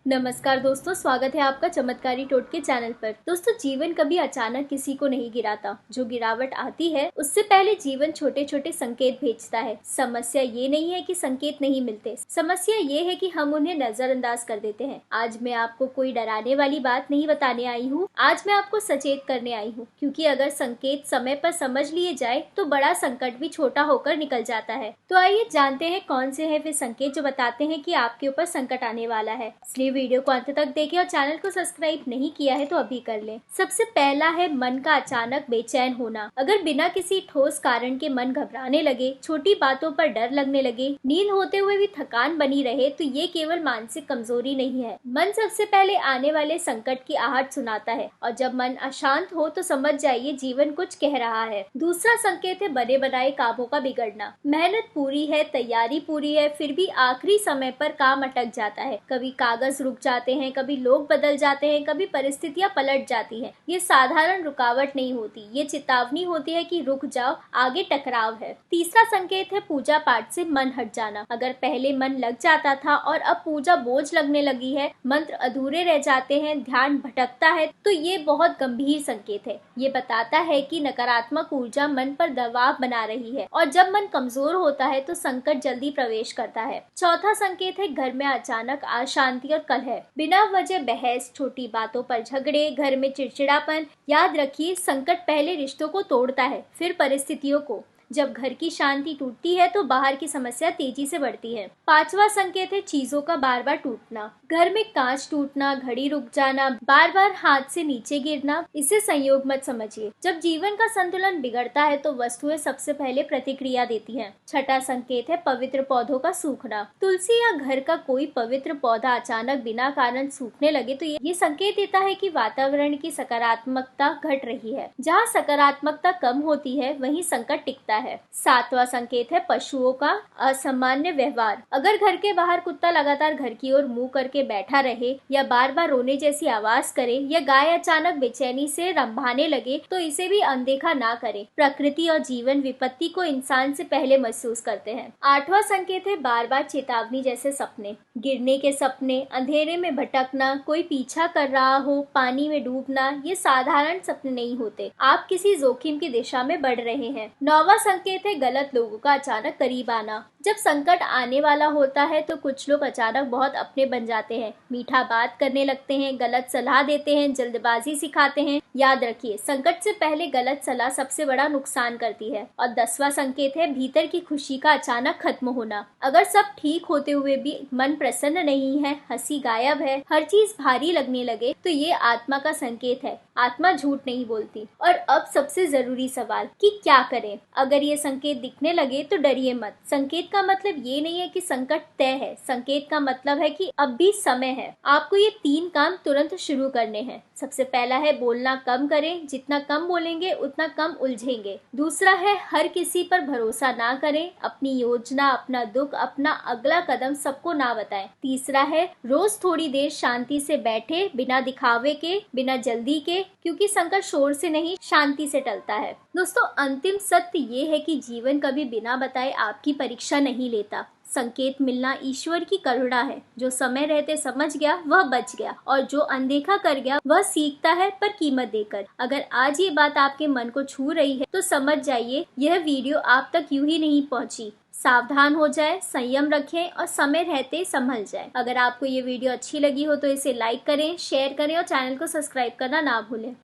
नमस्कार दोस्तों, स्वागत है आपका चमत्कारी टोटके चैनल पर। दोस्तों, जीवन कभी अचानक किसी को नहीं गिराता। जो गिरावट आती है उससे पहले जीवन छोटे छोटे संकेत भेजता है। समस्या ये नहीं है कि संकेत नहीं मिलते, समस्या ये है कि हम उन्हें नजरअंदाज कर देते हैं। आज मैं आपको कोई डराने वाली बात नहीं बताने आई हूँ, आज मैं आपको सचेत करने आई हूँ, क्योंकि अगर संकेत समय पर समझ लिए जाए तो बड़ा संकट भी छोटा होकर निकल जाता है। तो आइए जानते हैं कौन से हैं वे संकेत जो बताते हैं कि आपके ऊपर संकट आने वाला है। इसलिए वीडियो को अंत तक देखें और चैनल को सब्सक्राइब नहीं किया है तो अभी कर लें। सबसे पहला है मन का अचानक बेचैन होना। अगर बिना किसी ठोस कारण के मन घबराने लगे, छोटी बातों पर डर लगने लगे, नींद होते हुए भी थकान बनी रहे, तो ये केवल मानसिक कमजोरी नहीं है। मन सबसे पहले आने वाले संकट की आहट सुनाता है, और जब मन अशांत हो तो समझ जाइए जीवन कुछ कह रहा है। दूसरा संकेत है बने बनाए कामों का बिगड़ना। मेहनत पूरी है, तैयारी पूरी है, फिर भी आखिरी समय पर काम अटक जाता है। कभी कागज रुक जाते हैं, कभी लोग बदल जाते हैं, कभी परिस्थितियां पलट जाती हैं। ये साधारण रुकावट नहीं होती, ये चेतावनी होती है कि रुक जाओ, आगे टकराव है। तीसरा संकेत है पूजा पाठ से मन हट जाना। अगर पहले मन लग जाता था और अब पूजा बोझ लगने लगी है, मंत्र अधूरे रह जाते हैं, ध्यान भटकता है, तो ये बहुत गंभीर संकेत है। ये बताता है कि नकारात्मक ऊर्जा मन पर दबाव बना रही है, और जब मन कमजोर होता है तो संकट जल्दी प्रवेश करता है। चौथा संकेत है घर में अचानक अशांति और कलह। बिना वजह बहस, छोटी बातों पर झगड़े, घर में चिड़चिड़ापन। याद रखिए, संकट पहले रिश्तों को तोड़ता है, फिर परिस्थितियों को। जब घर की शांति टूटती है तो बाहर की समस्या तेजी से बढ़ती है। पांचवा संकेत है चीजों का बार बार टूटना। घर में कांच टूटना, घड़ी रुक जाना, बार बार हाथ से नीचे गिरना, इसे संयोग मत समझिए। जब जीवन का संतुलन बिगड़ता है तो वस्तुएं सबसे पहले प्रतिक्रिया देती हैं। छठा संकेत है पवित्र पौधों का सूखना। तुलसी या घर का कोई पवित्र पौधा अचानक बिना कारण सूखने लगे तो ये संकेत देता है कि वातावरण की सकारात्मकता घट रही है। जहाँ सकारात्मकता कम होती है वहीं संकट टिकता है। सातवां संकेत है पशुओं का असामान्य व्यवहार। अगर घर के बाहर कुत्ता लगातार घर की ओर मुंह करके बैठा रहे, या बार बार रोने जैसी आवाज करे, या गाय अचानक बेचैनी से रंभाने लगे, तो इसे भी अनदेखा ना करें। प्रकृति और जीवन विपत्ति को इंसान से पहले महसूस करते हैं। आठवां संकेत है बार बार चेतावनी जैसे सपने। गिरने के सपने, अंधेरे में भटकना, कोई पीछा कर रहा हो, पानी में डूबना, ये साधारण सपने नहीं होते। आप किसी जोखिम की दिशा में बढ़ रहे हैं। नौवां संकेत है गलत लोगों का अचानक करीब आना। जब संकट आने वाला होता है तो कुछ लोग अचानक बहुत अपने बन जाते हैं, मीठा बात करने लगते हैं, गलत सलाह देते हैं, जल्दबाजी सिखाते हैं। याद रखिए, संकट से पहले गलत सलाह सबसे बड़ा नुकसान करती है। और 10वां संकेत है भीतर की खुशी का अचानक खत्म होना। अगर सब ठीक होते हुए भी मन प्रसन्न नहीं है, हंसी गायब है, हर चीज भारी लगने लगे, तो ये आत्मा का संकेत है। आत्मा झूठ नहीं बोलती। और अब सबसे जरूरी सवाल कि क्या करें। अगर ये संकेत दिखने लगे तो डरिए मत। संकेत का मतलब ये नहीं है कि संकट तय है, संकेत का मतलब है कि अब भी समय है। आपको ये 3 काम तुरंत शुरू करने हैं। सबसे पहला है बोलना कम करें, जितना कम बोलेंगे उतना कम उलझेंगे। दूसरा है हर किसी पर भरोसा ना करें, अपनी योजना, अपना दुख, अपना अगला कदम सबको ना बताएं। तीसरा है रोज थोड़ी देर शांति से बैठे, बिना दिखावे के, बिना जल्दी के, क्योंकि संकट शोर से नहीं शांति से टलता है। दोस्तों, अंतिम सत्य ये है कि जीवन कभी बिना बताए आपकी परीक्षा नहीं लेता। संकेत मिलना ईश्वर की करुणा है। जो समय रहते समझ गया वह बच गया, और जो अनदेखा कर गया वह सीखता है, पर कीमत देकर। अगर आज ये बात आपके मन को छू रही है तो समझ जाइए यह वीडियो आप तक यूं ही नहीं पहुंची। सावधान हो जाए, संयम रखें और समय रहते संभल जाए। अगर आपको ये वीडियो अच्छी लगी हो तो इसे लाइक करें, शेयर करें और चैनल को सब्सक्राइब करना ना भूलें।